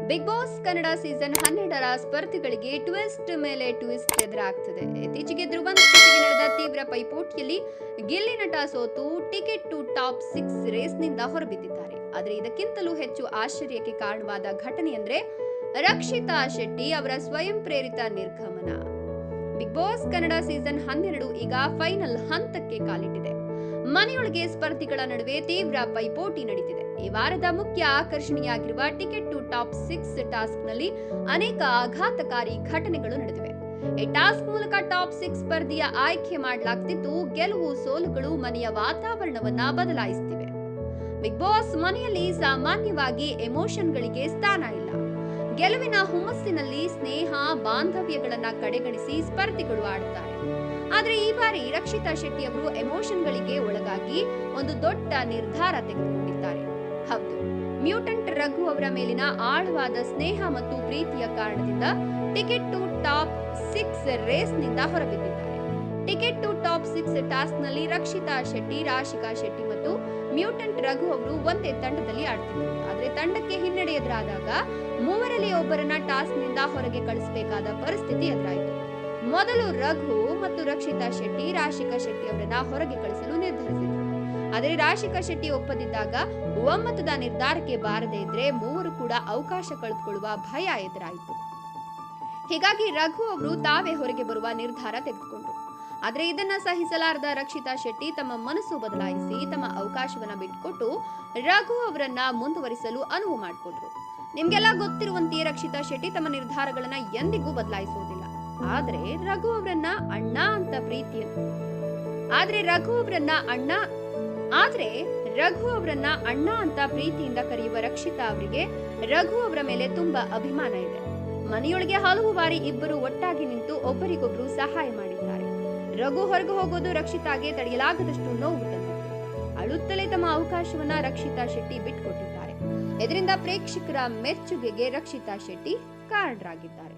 Big Boss Kannada season 12ರ ಸ್ಪರ್ಧಿಗಳಿಗೆ twist ಮೇಲೆ ಟ್ವಿಸ್ಟ್ ಎದುರಾಗ್ತಿದೆ. ಇತ್ತೀಚೆಗೆ ಧ್ರುವಂತತೆಗೆ ನಡೆದ ತೀವ್ರ ಪೈಪೋಟಿಯಲ್ಲಿ ಗಿಲ್ಲಿ ನಟ ಸೋತು ಟಿಕೆಟ್ ಟು ಟಾಪ್ 6 ರೇಸ್ನಿಂದ ಹೊರಬಿದ್ದಿದ್ದಾರೆ. ಆದರೆ ಇದಕ್ಕಿಂತಲೂ ಹೆಚ್ಚು ಆಶ್ಚರ್ಯಕ್ಕೆ ಕಾರಣವಾದ ಘಟನೆ ಅಂದ್ರೆ ರಕ್ಷಿತಾ ಶೆಟ್ಟಿ ಅವರ ಸ್ವಯಂ ಪ್ರೇರಿತ ನಿರ್ಗಮನ. ಬಿಗ್ ಬಾಸ್ ಕನ್ನಡ ಸೀಸನ್ 12 ಈಗ ಫೈನಲ್ ಹಂತಕ್ಕೆ ಕಾಲಿಟ್ಟಿದೆ. ಮನೆಯೊಳಗೆ ಸ್ಪರ್ಧಿಗಳ ನಡುವೆ ತೀವ್ರ ಪೈಪೋಟಿ ನಡೆದಿದೆ. ಈ ವಾರದ ಮುಖ್ಯ ಆಕರ್ಷಣೆಯಾಗಿರುವ ಟಿಕೆಟ್ ಟು ಟಾಪ್ 6 ಟಾಸ್ಕ್ ನಲ್ಲಿ ಅನೇಕ ಆಘಾತಕಾರಿ ಘಟನೆಗಳು ನಡೆದಿವೆ. ಈ ಟಾಸ್ಕ್ ಮೂಲಕ ಟಾಪ್ 6 ಸ್ಪರ್ಧಿಯ ಆಯ್ಕೆ ಮಾಡಲಾಗ್ತಿದ್ದು, ಗೆಲುವು ಸೋಲುಗಳು ಮನೆಯ ವಾತಾವರಣವನ್ನ ಬದಲಾಯಿಸುತ್ತಿವೆ. ಬಿಗ್ ಬಾಸ್ ಮನೆಯಲ್ಲಿ ಸಾಮಾನ್ಯವಾಗಿ ಎಮೋಷನ್ಗಳಿಗೆ ಸ್ಥಾನ ಇಲ್ಲ. ಗೆಲುವಿನ ಹುಮ್ಮಸ್ಸಿನಲ್ಲಿ ಸ್ನೇಹ ಬಾಂಧವ್ಯಗಳನ್ನ ಕಡೆಗಣಿಸಿ ಸ್ಪರ್ಧಿಗಳು ಆಡುತ್ತಾರೆ. ಆದ್ರೆ ಈ ಬಾರಿ ರಕ್ಷಿತಾ ಶೆಟ್ಟಿ ಅವರು ಎಮೋಷನ್ಗಳಿಗೆ ಒಳಗಾಗಿ ಒಂದು ದೊಡ್ಡ ನಿರ್ಧಾರ ತೆಗೆದುಕೊಂಡಿದ್ದಾರೆ. ಹೌದು, ಮ್ಯೂಟೆಂಟ್ ರಘು ಅವರ ಮೇಲಿನ ಆಳವಾದ ಸ್ನೇಹ ಮತ್ತು ಪ್ರೀತಿಯ ಕಾರಣದಿಂದ ಟಿಕೆಟ್ ಟು ಟಾಪ್ 6 ರೇಸ್ನಿಂದ ಹೊರಬಿದ್ದಿದ್ದಾರೆ. ಟಿಕೆಟ್ ಟು ಟಾಪ್ 6 ಟಾಸ್ಕ್ ನಲ್ಲಿ ರಕ್ಷಿತಾ ಶೆಟ್ಟಿ, ರಾಶಿಕಾ ಶೆಟ್ಟಿ ಮತ್ತು ಮ್ಯೂಟೆಂಟ್ ರಘು ಅವರು ಒಂದೇ ತಂಡದಲ್ಲಿ ಆಡ್ತಿದ್ರು. ಆದ್ರೆ ತಂಡಕ್ಕೆ ಹಿನ್ನಡೆ ಎದುರಾದಾಗ ಮೂವರಲ್ಲಿ ಒಬ್ಬರನ್ನ ಟಾಸ್ಕ್ ನಿಂದ ಹೊರಗೆ ಕಳಿಸಬೇಕಾದ ಪರಿಸ್ಥಿತಿ ಎದುರಾಯಿತು. ಮೊದಲು ರಘು ಮತ್ತು ರಕ್ಷಿತಾ ಶೆಟ್ಟಿ ರಾಶಿಕಾ ಶೆಟ್ಟಿ ಅವರನ್ನ ಹೊರಗೆ ಕಳಿಸಲು ನಿರ್ಧರಿಸಿದ್ರು. ಆದರೆ ರಾಶಿಕಾ ಶೆಟ್ಟಿ ಒಪ್ಪದಿದ್ದಾಗ ಒಮ್ಮತದ ನಿರ್ಧಾರಕ್ಕೆ ಬಾರದೇ ಇದ್ರೆ ಮೂವರು ಕೂಡ ಅವಕಾಶ ಕಳೆದುಕೊಳ್ಳುವ ಭಯ ಎದುರಾಯಿತು. ಹೀಗಾಗಿ ರಘು ಅವರು ತಾವೇ ಹೊರಗೆ ಬರುವ ನಿರ್ಧಾರ ತೆಗೆದುಕೊಂಡ್ರು. ಆದ್ರೆ ಇದನ್ನ ಸಹಿಸಲಾರದ ರಕ್ಷಿತಾ ಶೆಟ್ಟಿ ತಮ್ಮ ಮನಸ್ಸು ಬದಲಾಯಿಸಿ ತಮ್ಮ ಅವಕಾಶವನ್ನ ಬಿಟ್ಟುಕೊಟ್ಟು ರಘು ಅವರನ್ನ ಮುಂದುವರಿಸಲು ಅನುವು ಮಾಡಿಕೊಟ್ರು. ನಿಮ್ಗೆಲ್ಲ ಗೊತ್ತಿರುವಂತೆಯೇ ರಕ್ಷಿತಾ ಶೆಟ್ಟಿ ತಮ್ಮ ನಿರ್ಧಾರಗಳನ್ನ ಎಂದಿಗೂ ಬದಲಾಯಿಸುವುದಿಲ್ಲ. ಆದ್ರೆ ರಘು ಅವರನ್ನ ಅಣ್ಣ ಅಂತ ಪ್ರೀತಿಯಿಂದ ಕರೆಯುವ ರಕ್ಷಿತಾ ಅವರಿಗೆ ರಘು ಅವರ ಮೇಲೆ ತುಂಬಾ ಅಭಿಮಾನ ಇದೆ. ಮನೆಯೊಳಗೆ ಹಲವು ಬಾರಿ ಇಬ್ಬರು ಒಟ್ಟಾಗಿ ನಿಂತು ಒಬ್ಬರಿಗೊಬ್ರು ಸಹಾಯ ಮಾಡಿದ್ದಾರೆ. ರಘು ಹೊರಗೆ ಹೋಗೋದು ರಕ್ಷಿತಾಗೆ ತಡೆಯಲಾಗದಷ್ಟು ನೋವು ತಂದಿತ್ತು. ಅಳುತ್ತಲೇ ತಮ್ಮ ಅವಕಾಶವನ್ನ ರಕ್ಷಿತಾ ಶೆಟ್ಟಿ ಬಿಟ್ಟುಕೊಟ್ಟಿದ್ದಾರೆ. ಇದರಿಂದ ಪ್ರೇಕ್ಷಕರ ಮೆಚ್ಚುಗೆಗೆ ರಕ್ಷಿತಾ ಶೆಟ್ಟಿ ಕಾರಣರಾಗಿದ್ದಾರೆ.